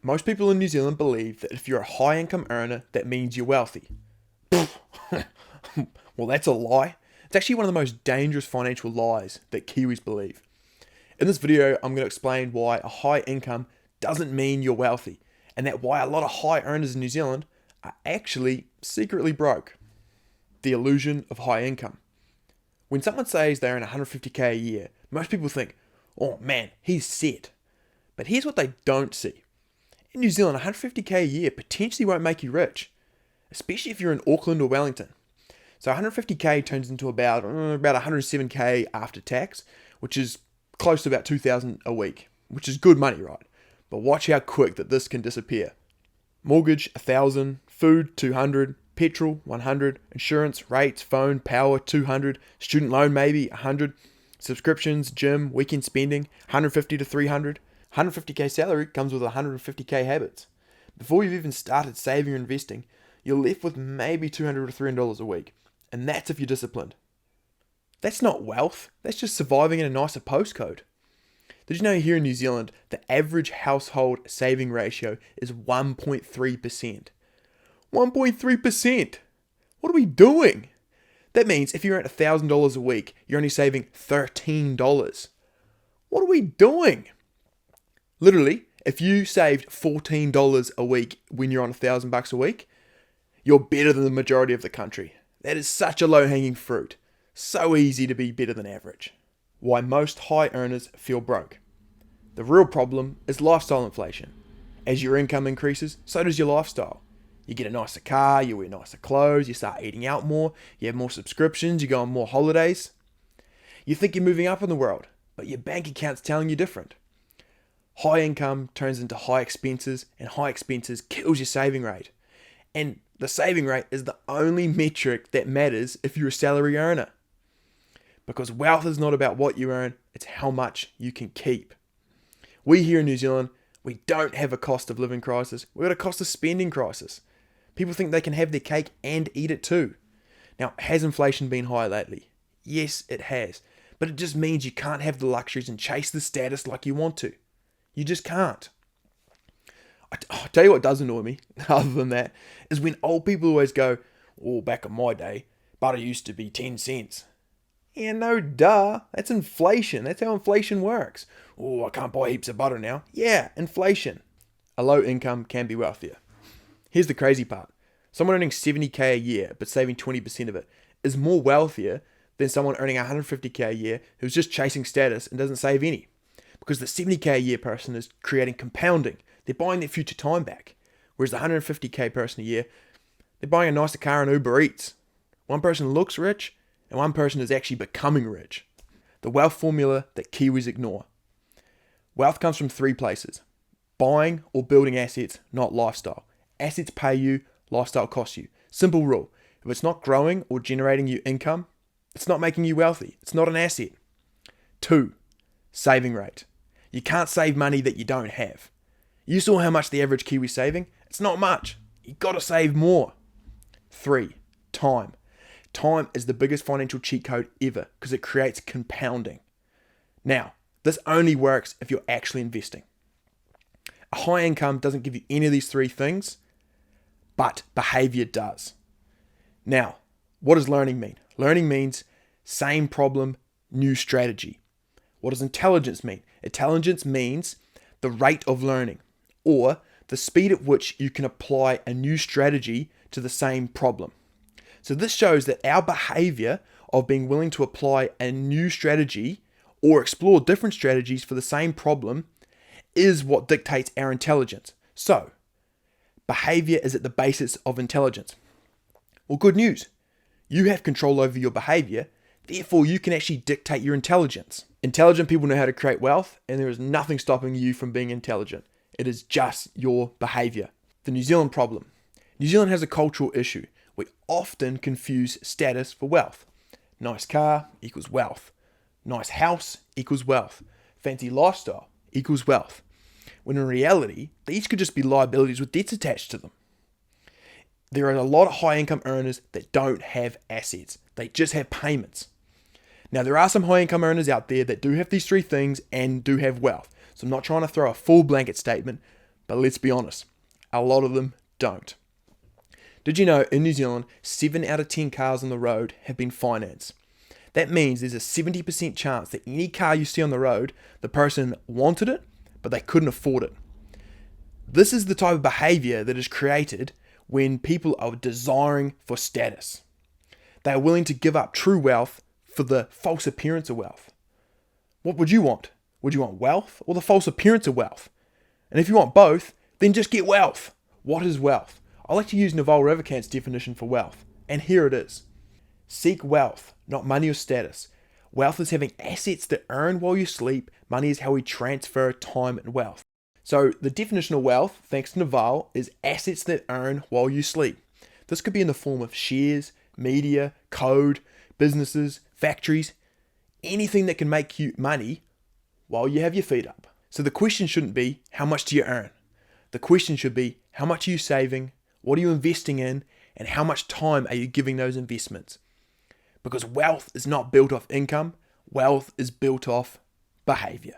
Most people in New Zealand believe that if you're a high income earner, that means you're wealthy. Well, that's a lie. It's actually one of the most dangerous financial lies that Kiwis believe. In this video, I'm going to explain why a high income doesn't mean you're wealthy, and that why a lot of high earners in New Zealand are actually secretly broke. The illusion of high income. When someone says they earn 150k a year, most people think, oh man, he's set. But here's what they don't see. In New Zealand, 150k a year potentially won't make you rich, especially if you're in Auckland or Wellington. So 150k turns into about 107k after tax, which is close to about 2,000 a week, which is good money, right? But watch how quick that this can disappear. Mortgage, 1,000, food, 200, petrol, 100, insurance, rates, phone, power, 200, student loan maybe, 100, subscriptions, gym, weekend spending, 150 to 300. 150k salary comes with 150k habits. Before you've even started saving or investing, you're left with maybe $200 to $300 a week. And that's if you're disciplined. That's not wealth, that's just surviving in a nicer postcode. Did you know here in New Zealand, the average household saving ratio is 1.3%? 1.3%! What are we doing? That means if you're at $1,000 a week, you're only saving $13. What are we doing? Literally, if you saved $14 a week when you're on $1,000 a week, you're better than the majority of the country. That is such a low-hanging fruit. So easy to be better than average. Why most high earners feel broke. The real problem is lifestyle inflation. As your income increases, so does your lifestyle. You get a nicer car, you wear nicer clothes, you start eating out more, you have more subscriptions, you go on more holidays. You think you're moving up in the world, but your bank account's telling you different. High income turns into high expenses, and high expenses kills your saving rate. And the saving rate is the only metric that matters if you're a salary earner. Because wealth is not about what you earn, it's how much you can keep. We here in New Zealand, we don't have a cost of living crisis, we've got a cost of spending crisis. People think they can have their cake and eat it too. Now, has inflation been high lately? Yes, it has. But it just means you can't have the luxuries and chase the status like you want to. You just can't. I'll tell you what does annoy me, other than that, is when old people always go, oh, back in my day, butter used to be 10 cents. Yeah, no duh. That's inflation. That's how inflation works. Oh, I can't buy heaps of butter now. Yeah, inflation. A low income can be wealthier. Here's the crazy part. Someone earning 70k a year, but saving 20% of it, is more wealthier than someone earning 150k a year who's just chasing status and doesn't save any. Because the 70k a year person is creating compounding. They're buying their future time back. Whereas the 150k person a year, they're buying a nicer car and Uber Eats. One person looks rich, and one person is actually becoming rich. The wealth formula that Kiwis ignore. Wealth comes from three places. Buying or building assets, not lifestyle. Assets pay you, lifestyle costs you. Simple rule. If it's not growing or generating you income, it's not making you wealthy. It's not an asset. 2. Saving rate. You can't save money that you don't have. You saw how much the average Kiwi's saving? It's not much. You gotta save more. 3. Time. Time is the biggest financial cheat code ever because it creates compounding. Now, this only works if you're actually investing. A high income doesn't give you any of these three things, but behavior does. Now, what does learning mean? Learning means same problem, new strategy. What does intelligence mean? Intelligence means the rate of learning, or the speed at which you can apply a new strategy to the same problem. So this shows that our behavior of being willing to apply a new strategy or explore different strategies for the same problem is what dictates our intelligence. So, behavior is at the basis of intelligence. Well, good news. You have control over your behavior, therefore you can actually dictate your intelligence. Intelligent people know how to create wealth, and there is nothing stopping you from being intelligent. It is just your behavior. The New Zealand problem. New Zealand has a cultural issue. We often confuse status for wealth. Nice car equals wealth. Nice house equals wealth. Fancy lifestyle equals wealth. When in reality, these could just be liabilities with debts attached to them. There are a lot of high income earners that don't have assets. They just have payments. Now, there are some high income earners out there that do have these three things and do have wealth. So I'm not trying to throw a full blanket statement, But let's be honest, a lot of them don't. Did you know in New Zealand, 7 out of 10 cars on the road have been financed? That means there's a 70% chance that any car you see on the road, the person wanted it, but they couldn't afford it. This is the type of behavior that is created when people are desiring for status. They are willing to give up true wealth for the false appearance of wealth. What would you want? Would you want wealth or the false appearance of wealth? And if you want both, then just get wealth. What is wealth? I like to use Naval Ravikant's definition for wealth, and here it is. Seek wealth, not money or status. Wealth is having assets that earn while you sleep. Money is how we transfer time and wealth. So the definition of wealth, thanks to Naval, is assets that earn while you sleep. This could be in the form of shares, media, code, businesses, factories, anything that can make you money while you have your feet up. So the question shouldn't be, how much do you earn? The question should be, how much are you saving? What are you investing in? And how much time are you giving those investments? Because wealth is not built off income. Wealth is built off behavior.